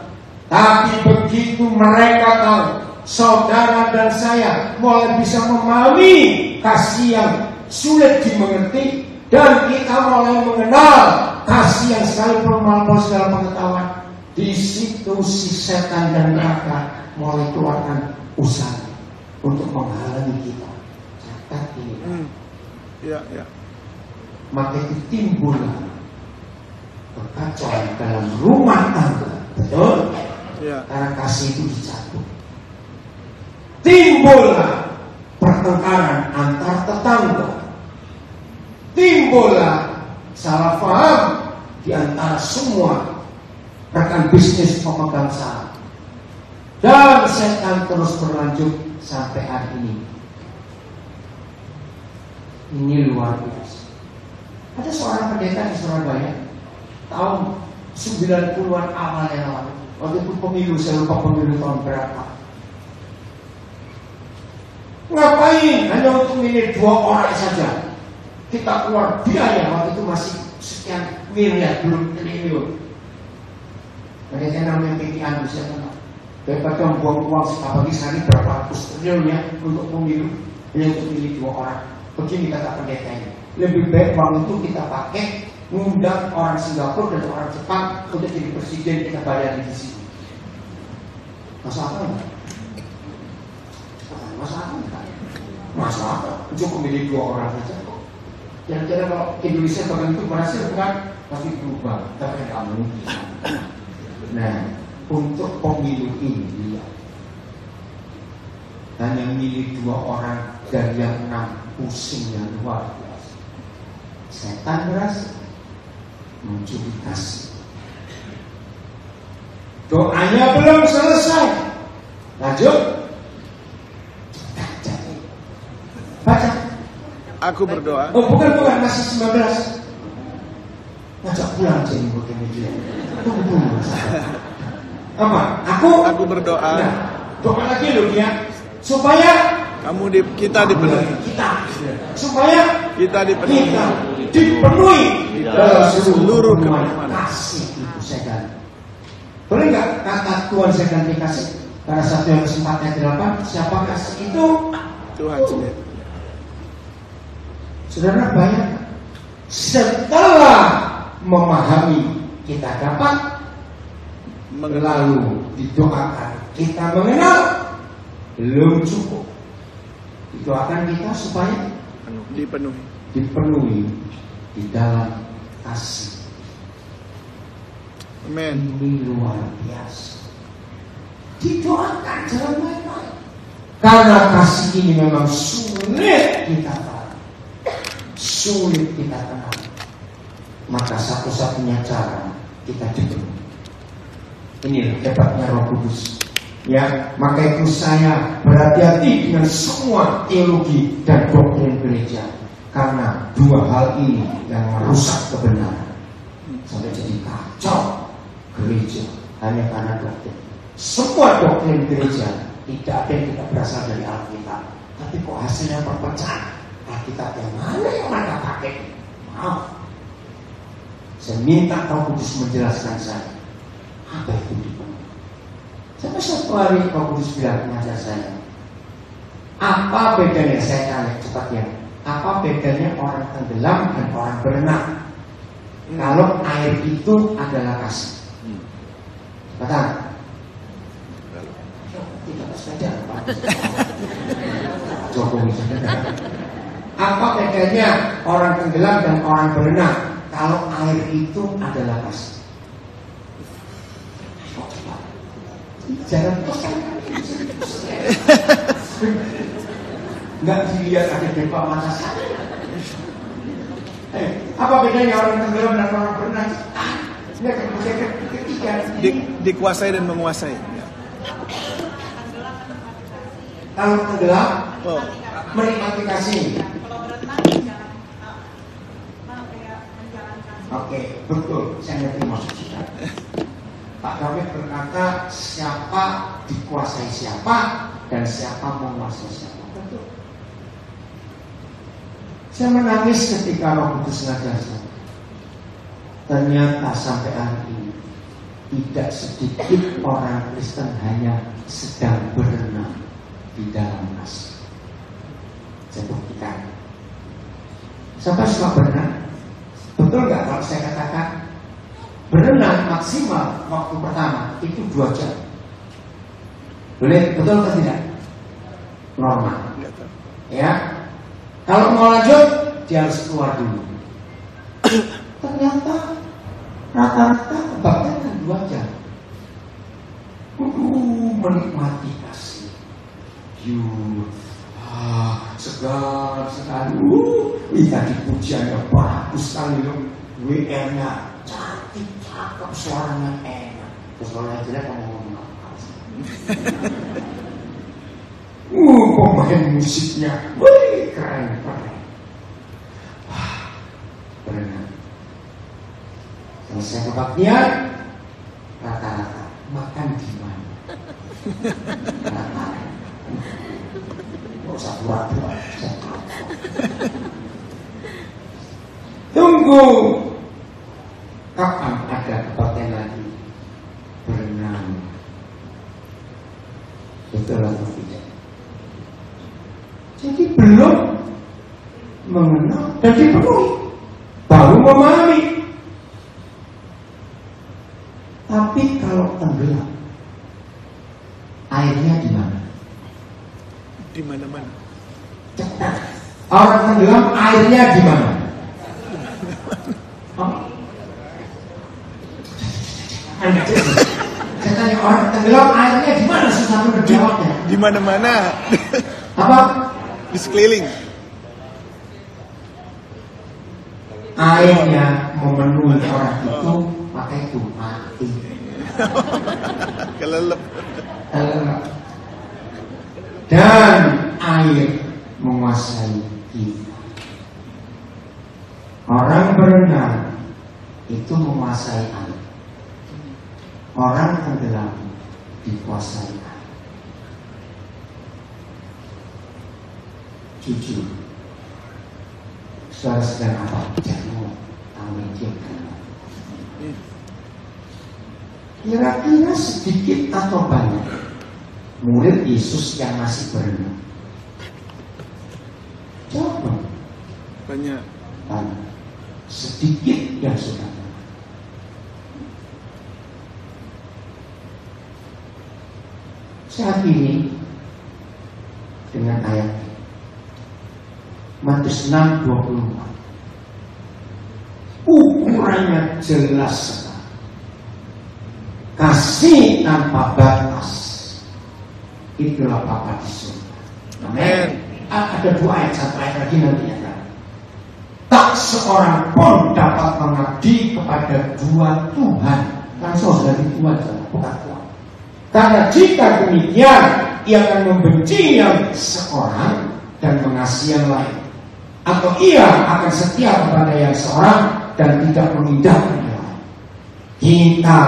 Tapi begitu mereka tahu saudara dan saya mulai bisa memahami kasih yang sulit dimengerti, dan kita mulai mengenal kasih yang sekalipun melampaui segala pengetahuan, di situ si setan dan neraka mulai keluarkan usaha untuk menghalangi kita. Catat ini. Ya, ya. Maka itu timbullah kekacauan dalam rumah tangga. Betul? Ya. Karena kasih itu dicabut. Timbullah pertengkaran antar tetangga. Timbullah salah paham di antara semua rekan bisnis pemegang saham. Dan setan terus berlanjut sampai hari ini. Ini luar biasa. Ada seorang pendeta di Surabaya tahun 90-an awal yang lalu. Waktu itu pemilu, saya lupa pemilu tahun berapa. Ngapain? Hanya untuk milih 2 orang saja. Kita keluar biaya, waktu itu masih sekian miliar, belum triliun. Mereka namanya PTN, bisa kenal. Daripada membuang uang sekali sehari berapa ratus triliun ya untuk pemilu, hanya untuk milih 2 orang. Begini kata pendeta ini, lebih baik uang itu kita pakai mengundang orang Singapura dan orang Jepang untuk jadi presiden, kita bayar di sini. Masa apa enggak? Masa apa enggak? Masa apa? Cukup milih 2 orang saja kok. Kira-kira kalau Indonesia bahkan itu berhasil bukan? Pasti berubah, tapi tidak mungkin. Nah, untuk pemilu ini dia hanya milih 2 orang dari yang 6, pusing yang luar biasa. Setan berhasil mencuri kasih. Doanya belum selesai. Lanjut. Baca. Aku berdoa. Oh bukan, masih 19. Ngajak pulang jadi begini dia. Tunggu dulu. Apa? Aku berdoa. Nah, doa lagi loh dia. Supaya kita dipenuhi. Supaya kita dipenuhi. Dipenuhi dalam seluruh kemampuan. Kasih itu saya ganti. Boleh nggak kata Tuhan saya ganti kasih? Karena 1 yang ke-4 ayat 8, siapa kasih itu? Tuhan sendiri. Saudara bayangkan, setelah memahami kita dapat, lalu didoakan kita mengenal, belum cukup. Didoakan kita supaya dipenuhi di dalam kasih. Amen. Ini luar biasa. Didoakan jangan main-main. Karena kasih ini memang sulit kita tahu, sulit kita kenal. Maka satu-satunya cara kita dipenuhi. Ini hebatnya Roh Kudus. Ya, maka itu saya berhati-hati dengan semua teologi dan doktrin gereja, karena 2 hal ini yang merusak kebenaran sampai jadi kacau gereja hanya karena doktrin. Semua doktrin gereja tidak ada yang tidak berasal dari Alkitab, tapi kok hasilnya perpecahan. Alkitab yang mana pakai? Maaf, saya minta Roh Kudus menjelaskan saya apa itu dipenuhi. Sampai suatu hari Roh Kudus bilang kepada saya, apa bedanya, saya tanya cepat ya, apa bedanya orang tenggelam dan orang berenang kalau air itu adalah kasih? Betul? Tidak saja Pak Jokowi saja. Apa bedanya orang tenggelam dan orang berenang kalau air itu adalah kasih? Jangan pesan. Nggak dilihat ada depa mata saya. Apa bedanya orang tenggelam dan orang berenang? Ini ketiga. Dikuasai dan menguasai. Kalau tenggelam, Oh, menikmati kasih. Kalau berenang jangan menjalankan. Oke, betul. Saya ngerti maksud kita. Pak David berkata, siapa dikuasai siapa dan siapa menguasai siapa. Betul. Saya menangis ketika Roh Kudus ngajar saya. Ternyata sampai hari ini tidak sedikit orang Kristen hanya sedang berenang di dalam kasih. Saya buktikan. Siapa suka berenang? Betul nggak kalau saya katakan berenang maksimal waktu pertama itu 2 jam? Boleh? Betul atau tidak? Normal. nggak tahu. Ya. Kalau mau lanjut, dia harus keluar dulu. Ternyata rata-rata kebaknya kan 2 jam. Menikmati kasih. Segar sekali. Tadi pujiannya bagus sekali loh. WR-nya cantik, cakep, suaranya enak. Terus suaranya jelek kamu ngomong apa sih? Pemain musiknya, wih keren. Wah, berenang. Selesai kebaktian, rata-rata makan di mana? Rata-rata. Nggak usah pura-pura. Tunggu. Kapan ada kebaktian lagi? Berenang. Betul atau tidak? Jadi belum mengenal dan dipenuhi, baru memahami. Tapi kalau tenggelam, airnya di mana? Di mana-mana. Cepat. Orang tenggelam, airnya di mana? Saya tanya orang tenggelam, airnya di mana? Susah berjawabnya. Di mana-mana. Apa? Di sekeliling. Airnya memenuhi orang itu, maka itu mati. Kelelep. Dan air menguasai kita. Orang berenang itu menguasai air. Orang tenggelam dikuasai air. Jujur, saudara sedang apa? Jangan memikirkan. Kira-kira sedikit atau banyak murid Yesus yang masih berenang? Coba. Banyak. Banyak. Sedikit yang sudah berenang. Saat ini dengan ayat Matius 6:24, ukurannya jelas sekali. Kasih tanpa batas, itulah Bapa di surga. Amin. Ada 2 ayat, 1 ayat lagi nanti ya. Tak seorang pun dapat mengabdi kepada 2 Tuhan. Langsung dari 2 Tuhan, bukan Tuhan. Karena jika demikian, ia akan membenci yang seorang dan mengasihi yang lain. Atau ia akan setia kepada yang seorang dan tidak mengindahkan yang lain. Kita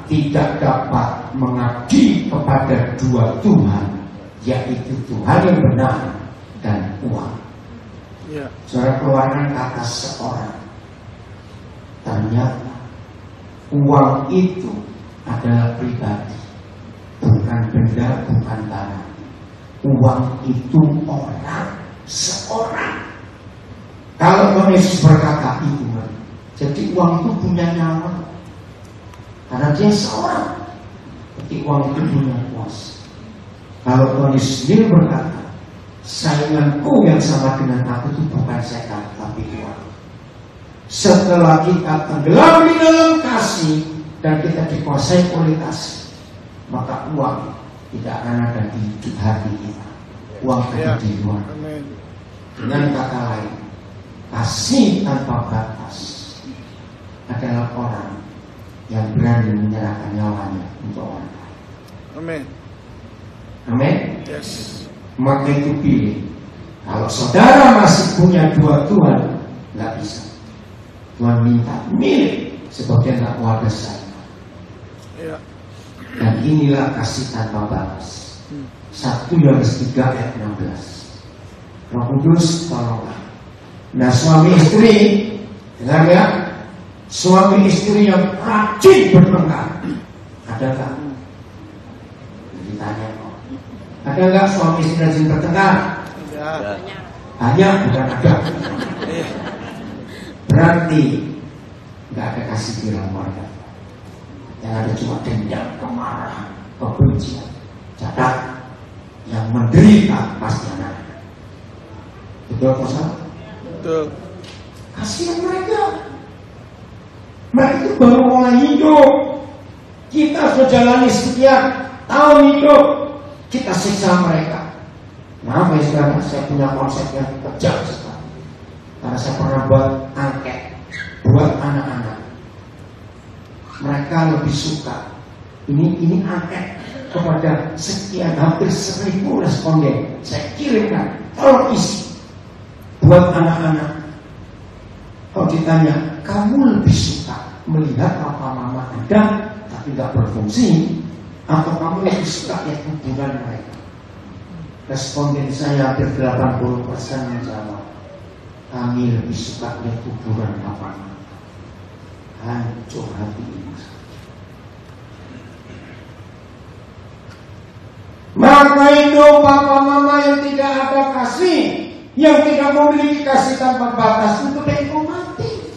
tidak dapat mengabdi kepada 2 Tuhan, yaitu Tuhan yang benar dan uang. Ya. Saudara keluarkan kata seorang. Ternyata uang itu adalah pribadi, bukan benda, bukan barang. Uang itu orang, seorang. Kalau Tuhan Yesus berkata itu, jadi uang itu punya nyawa. Karena dia seorang, jadi uang itu punya kuasa. Kalau Tuhan Yesus sendiri berkata, sainganku yang sama dengan aku itu bukan setan, tapi uang. Setelah kita tenggelam di dalam kasih dan kita dikuasai oleh kasih, maka uang tidak akan ada di hati kita. Uang ada di luar. Amin. Dengan kata lain, kasih tanpa batas adalah orang yang berani menyerahkan nyawanya untuk orang lain. Amin. Amin. Yes. Maka itu pilih. Kalau saudara masih punya dua Tuhan, nggak bisa. Tuhan minta milih sebagai anak warga saya. Ya. Dan inilah kasih tanpa batas. 1 Yohanes 3 ayat 16. Roh Kudus tolonglah. Nah, suami istri, dengar ya, suami istri yang rajin bertengkar, ada nggak? Ditanya kok. Ada nggak suami istri rajin bertengkar? Ya. Hanya bukan ada. Berarti nggak ada kasih di dalam keluarga. Yang ada cuma dendam, kemarahan, kebencian. Catat, yang menderita pasti anak. Betul apa salah? Betul. Kasihan mereka. Mereka itu baru mulai hidup. Kita sudah jalani sekian tahun hidup, kita siksa mereka. Nah, sekarang saya punya konsep yang kejam sekali. Karena saya pernah buat angket buat anak-anak. Mereka lebih suka. Ini angket kepada sekian hampir 1000 responden. Saya kirimkan, tolong isi buat anak-anak. Kalau ditanya, kamu lebih suka melihat papa mama ada tapi nggak berfungsi, atau kamu lebih suka lihat hubungan mereka? Responden saya hampir 80% menjawab, kami lebih suka lihat hubungan papa mama. Hancur hati ini. Maka itu papa mama yang tidak ada kasih, yang tidak memiliki kasih tanpa batas, untuk mereka mati.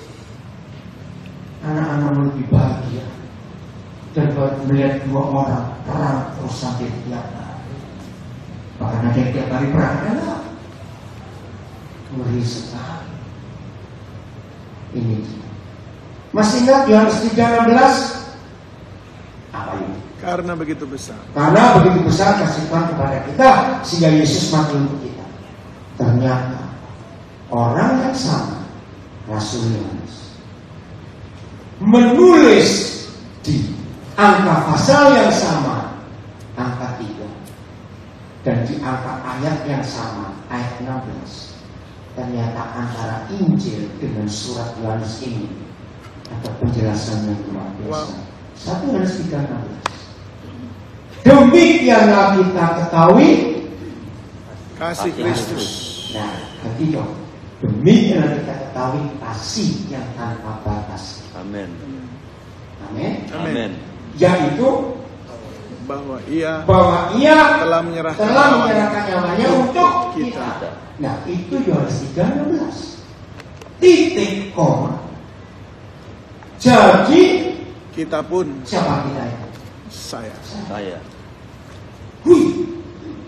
Anak-anak lebih bahagia daripada melihat 2 orang perang terus sampai tiap hari. Bahkan ada yang tiap hari perang, ada. Ngeri sekali. Ini dia. Masih ingat Yohanes 3:16? Apa ini? Karena begitu besar. Karena begitu besar kasih Tuhan kepada kita, sehingga Yesus mati untuk kita. Ternyata orang yang sama, Rasul Yohanes, menulis di angka pasal yang sama, angka 3, dan di angka ayat yang sama, ayat 16. Ternyata antara Injil dengan surat Yohanes ini ada penjelasan yang luar biasa. 1 Yohanes 3:16. Demikianlah kita ketahui Kasih Kristus. Nah, nanti dong. Demikianlah kita ketahui kasih yang tanpa batas. Amin. Amin. Amin. Yaitu Bahwa ia telah menyerahkan nyawanya untuk kita. Nah, itu Yohanes 3:16. Titik koma. Jadi kita pun, siapa kita itu? saya.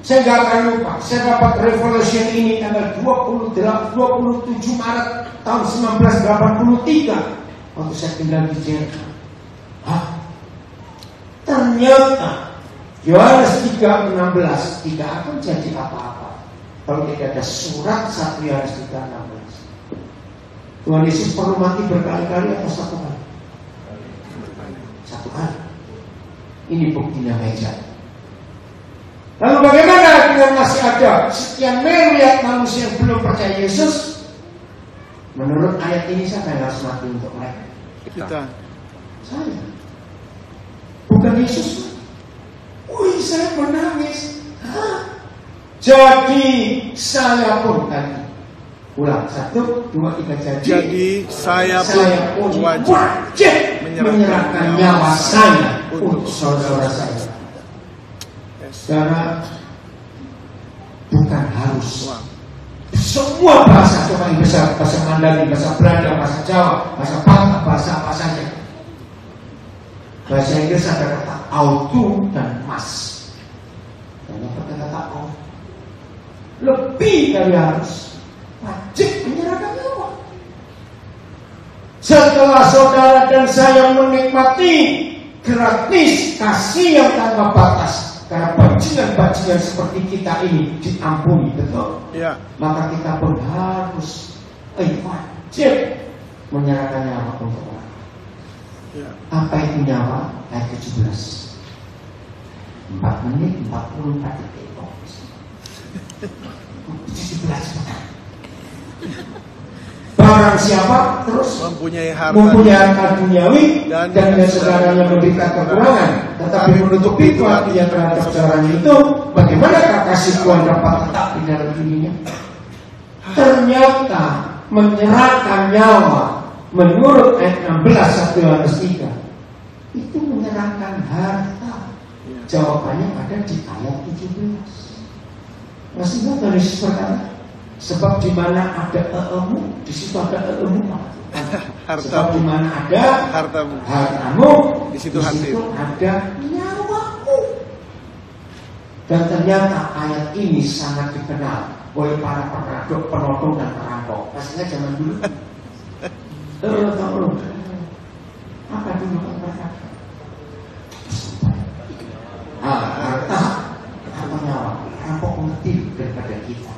Saya gak akan lupa. Saya dapat revelation ini tanggal 27 Maret tahun 1983 waktu saya tinggal di Jerman. Ternyata Yohanes 3:16 tidak akan jadi apa-apa kalau tidak ada surat 1 Yohanes 3:16. Tuhan Yesus perlu mati berkali-kali atau 1 kali? 1 kali. Ini buktinya meja. Lalu bagaimana dengan masih ada sekian miliar manusia yang belum percaya Yesus? Menurut ayat ini siapa yang harus mati untuk mereka? Kita. Saya. Bukan Yesus. Wih, saya menangis. Jadi saya pun tadi. Ulang, 1, 2, 3, Jadi saya pun wajib menyerahkan nyawa saya untuk saudara saya. Karena bukan harus semua bahasa, coba bahasa Mandarin, bahasa Belanda, bahasa Jawa, bahasa Bangka, bahasa apa saja. Bahasa Inggris ada kata auto dan mas. Dan yang kata auto lebih dari harus, wajib menyerahkan nyawa. Setelah saudara dan saya menikmati gratis kasih yang tanpa batas, karena bajingan-bajingan seperti kita ini diampuni, betul? Ya. Maka kita pun harus wajib menyerahkan nyawa untuk orang. Ya. Apa itu nyawa? Ayat 17. 4 menit 44 detik. Barang siapa terus Mempunyai harta duniawi dan dengan saudaranya memberikan kekurangan, tetapi menutup pintu hatinya terhadap saudaranya itu, bagaimanakah kasih Tuhan dapat tetap di dalam dirinya? Ternyata menyerahkan nyawa menurut ayat 16 1 Yohanes 3 itu menyerahkan harta. Jawabannya ada di ayat 17. Masih ingat dari berkata? Sebab di mana ada ilmu, di situ ada ilmu. Sebab di mana ada hartamu, di situ ada nyawamu. Dan ternyata ayat ini sangat dikenal oleh para penodong dan perampok. Pastinya zaman dulu. Apa dulu yang berkata? Harta atau nyawa. Perampok mengerti daripada kita.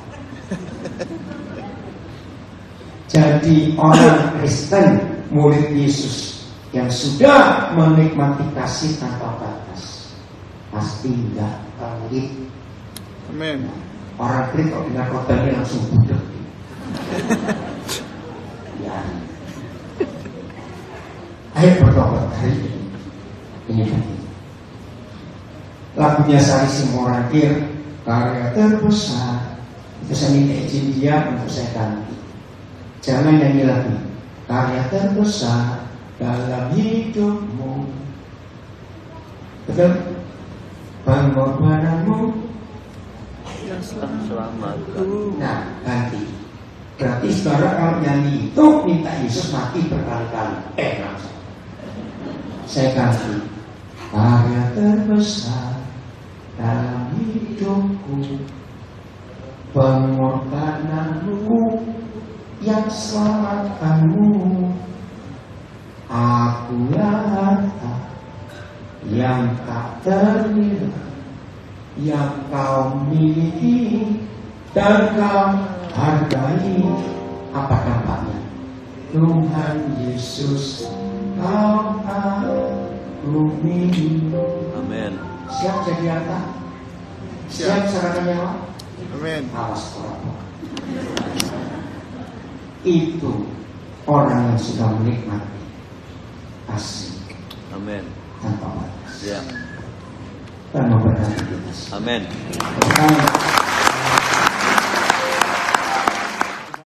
Jadi orang Kristen, murid Yesus yang sudah menikmati kasih tanpa batas pasti tidak pelit. Amin. Orang pelit kok dengar khotbahnya langsung budek. Ya. Ayo bertobat hari ini. Lagunya Sari Simorangkir, karya terbesar. Itu saya minta izin dia untuk saya ganti. Jangan nyanyi lagi. Karya terbesar dalam hidupmu. Betul? Pengorbananmu yang selamatku. Nah, ganti. Berarti saudara kalau nyanyi itu minta Yesus mati berkali-kali. Langsung. Saya ganti. Karya terbesar dalam hidupku, pengorbananmu yang selamatkanmu. Akulah harta yang tak ternilai yang kau miliki dan kau hargai. Apa dampaknya? Tuhan Yesus, kau aku miliki. Amin. Siap jadi harta? Siap serahkan nyawa? Amin. Awas orang. Itu orang yang sudah menikmati kasih. Amin. Tanpa batas. Ya. Dan memberkati kita. Amin. Amin.